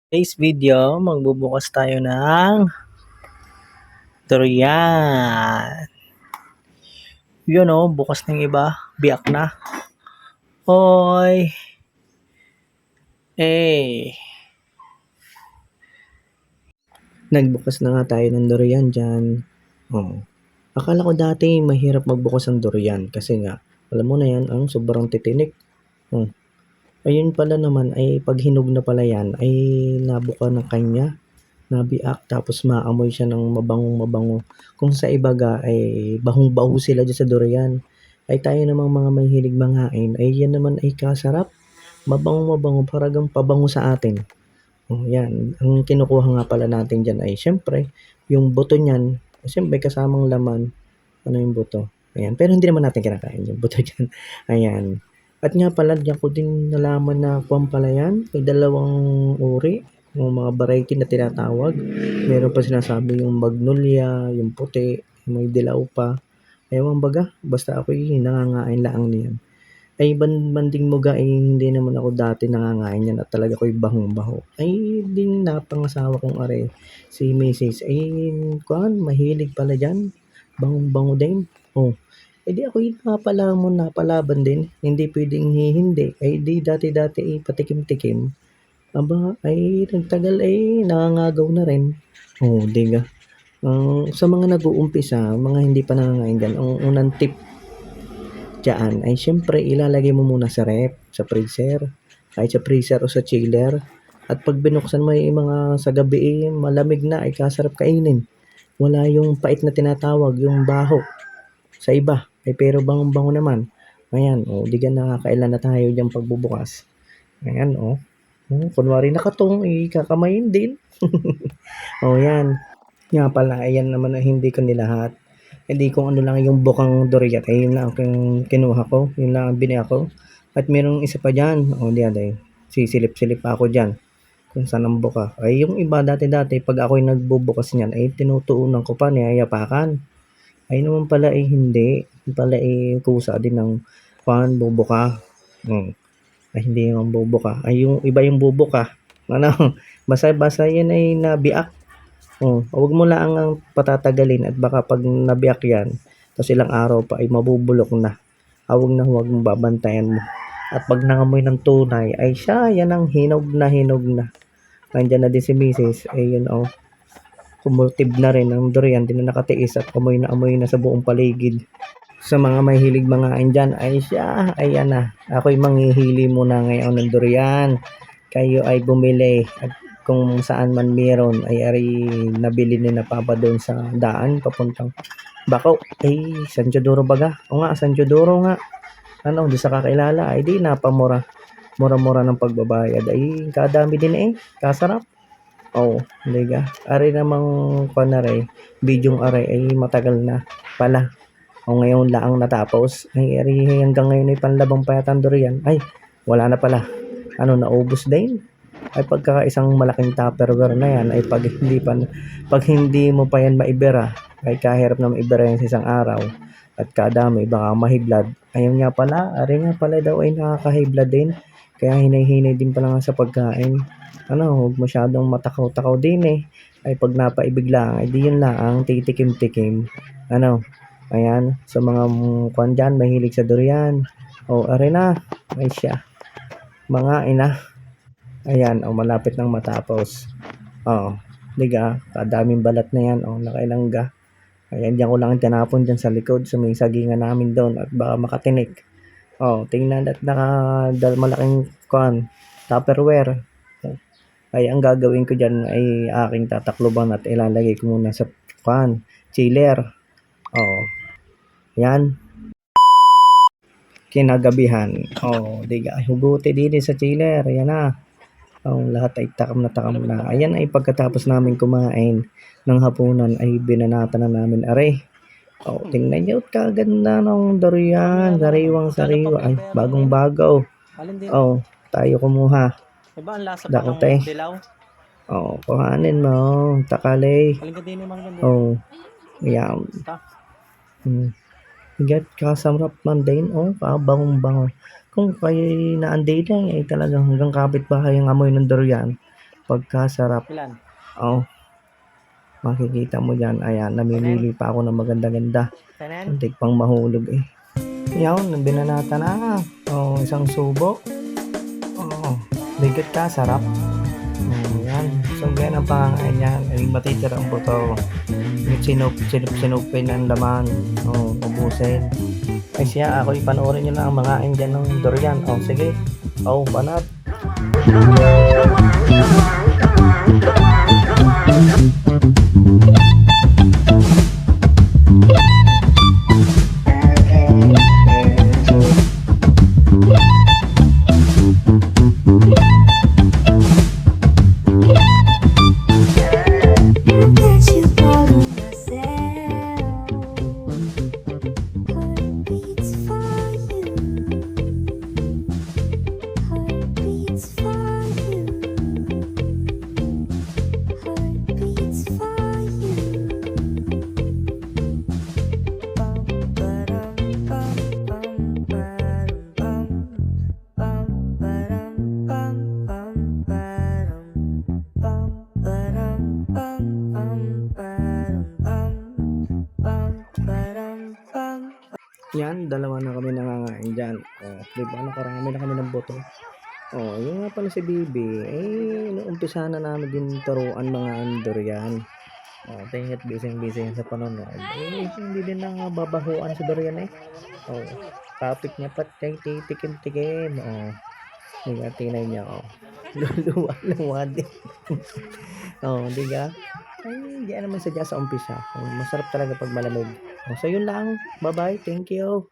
Today's video, magbubukas tayo ng durian. Yun o, bukas ng iba, biyak na. Oy! Eh! Nagbukas na nga tayo ng durian dyan. Oh. Akala ko dati mahirap magbukas ng durian kasi nga, alam mo na yan, ang sobrang titinik. Oh. Ayun pala naman ay pag hinog na pala yan ay nabuka ng kanya, nabiak, tapos maamoy siya ng mabangong-mabango. Kung sa ibaga ay bahong-baho sila dyan sa durian. Ay tayo namang mga mahilig manghain ay yan naman ay kasarap. Mabango-mabango, paragang pabango sa atin. Oh, yan. Ang kinukuha nga pala natin dyan ay syempre, yung buto niyan, syempre kasamang laman, ano yung buto. Ayan. Pero hindi naman natin kinakain yung buto dyan. Ayan. At nga pala, diyan ko din nalaman na kung pala yan, may dalawang uri, yung mga variety na tinatawag. Meron pa sinasabi yung magnolia, yung puti, may dilaw pa. Ewan baga, basta ako'y nangangain lang niyan. Ay banding muga ay hindi naman ako dati nangangain niyan at talaga ako'y bahong-baho. Ay din napangasawa kong are, si Mrs. ay mahilig pala diyan, bangong-bango din. Oh, eh di ako'y napalaban din, hindi puwedeng hindi. Ay di dati-dati ay patikim-tikim, aba ay nagtagal ay nangangagaw na rin. Oh, 'di ba? Sa mga nag-uumpisa, mga hindi pa nangangain diyan, ang unang tip diyaan ay siyempre ilalagay mo muna sa ref, sa freezer, kahit sa freezer o sa chiller. At pag binuksan mo yung mga sa gabi malamig na ay kasarap kainin. Wala yung pait na tinatawag, yung baho sa iba, ay pero bangong-bango naman. Ayan, di ka nakakailan na tayo diyang pagbubukas. Ayan, kunwari nakatong, kakamayin din. Yan. Nga pala, ayan naman ang hindi ko nilahat. Hindi kung ano lang yung bukang durian, ay yun lang ang kinuha ko, yun lang ang binili ko. At merong isa pa dyan, diyan ay sisilip-silip pa ako dyan kung saan ang buka. Ay yung iba dati-dati pag ako'y nagbubukas niyan ay tinutuunan ko pa, niyayapakan. Ay naman pala ay hindi, yun pala ay kusa din ng bubuka. Ay hindi naman bubuka, ay yung iba yung bubuka. Ano, basta yan ay nabiak. Huwag mo lang ang patatagalin at baka pag nabiyak yan, tapos ilang araw pa ay mabubulok na. Huwag mong babantayan mo. At pag nangamoy ng tunay, ay siya, yan ang hinog na hinog na. Nandiyan na din si Mrs. Ay yun kumultib na rin ang durian, din na nakatiis at amoy na sa buong paligid. Sa mga mahilig mga dyan, ay siya, ayan na. Ako'y manghihili muna ngayon ng durian. Kayo ay bumili at kung saan man meron ay nabili ni na Papa doon sa daan papuntang Bakaw. Ay, San Teodoro baga? O nga, San Teodoro nga. Doon sa kakilala, ay di napamura. Mura-mura ng pagbabayad. Ay, kadami din kasarap. Hindi ka. Ari namang panare, bidyong are ay matagal na pala. Ngayon lang natapos. Ay, ari hanggang ngayon ay panlabang pa yata ang durian. Ay, wala na pala. Naubos din. Ay pagka isang malaking tupperware na yan ay pag hindi mo pa yan maibera ay kahirap na maibera yan sa isang araw at kadami baka mahiblad. Ayun nga pala, ari nga pala daw ay nakakahiblad din, kaya hinay-hinay din pala nga sa pagkain. Huwag masyadong matakaw-takaw din ay pag napaibig lang ay di yun lang ang titikim-tikim. Ayan, sa mga kwan dyan mahilig sa durian, ari na ay siya mga ina. Ayan, malapit nang matapos. Diga, kadaming balat na yan, nakailangga. Ayan, diyan ko lang tinapon dyan sa likod, sa may sagingan namin doon, at baka makatinik. Tingnan at malaking tupperware. Ay, ang gagawin ko dyan ay aking tatakloban at ilalagay ko muna sa chiller. Yan. Kinagabihan. Diga, huguti din sa chiller. Yan na. Lahat ay takam na. Ayan ay pagkatapos namin kumain ng hapunan ay binanata na namin tingnan nyo kaganda ng durian, sariwang-sariwa. Ay, bagong-bago. Tayo kumuha. Iba ang lasa pa Dako, ng dilaw. Kuhanin mo. Takali. Ayan. Higit kasamrap man din. Kabangong-bango. Kung kayo naanday lang, talagang hanggang kapitbahay ang amoy ng durian. pagkasarap. Ilan? Oh, makikita mo dyan. Ayan, namimili pa ako ng maganda-ganda. Kanan? Antik pang mahulog eh. Yan, binanata na. Oh, isang subo. Oh, bigat ka, sarap. Yan. So, ganyan ang pangangain yan. Ay, matitira ang buto. Sinupin ang laman. Oh, ubusin. Ay siya, ako ipanoorin nyo na ang mga ain dyan ng durian. Oh, sige. Oh, banat. That you bought yourself. Heartbeats for you. Heartbeats for you. Heartbeats for you. Bum ba-dum bum bum ba-dum bum ba-dum bum bum ba-dum bum ba-dum bum bum ba-dum bum ba-dum bum. Yan, dalawa na kami nangangain dyan. Oh, di ba? Nakarami na kami ng boto. Oh, yung nga pala si Bibi. Eh, umpisa na namin din turuan mga durian. Oh, tingit busy sa panonood. Eh, hindi din na babahuan sa durian eh. Oh, topic niya pa tikim-tikim. Oh, tingnan niya. Oh, luwa din. Oh, di ka? Ay, hindi naman sadya sa umpisa. Oh, masarap talaga pag malamig. Oh, so yun lang. Bye-bye. Thank you.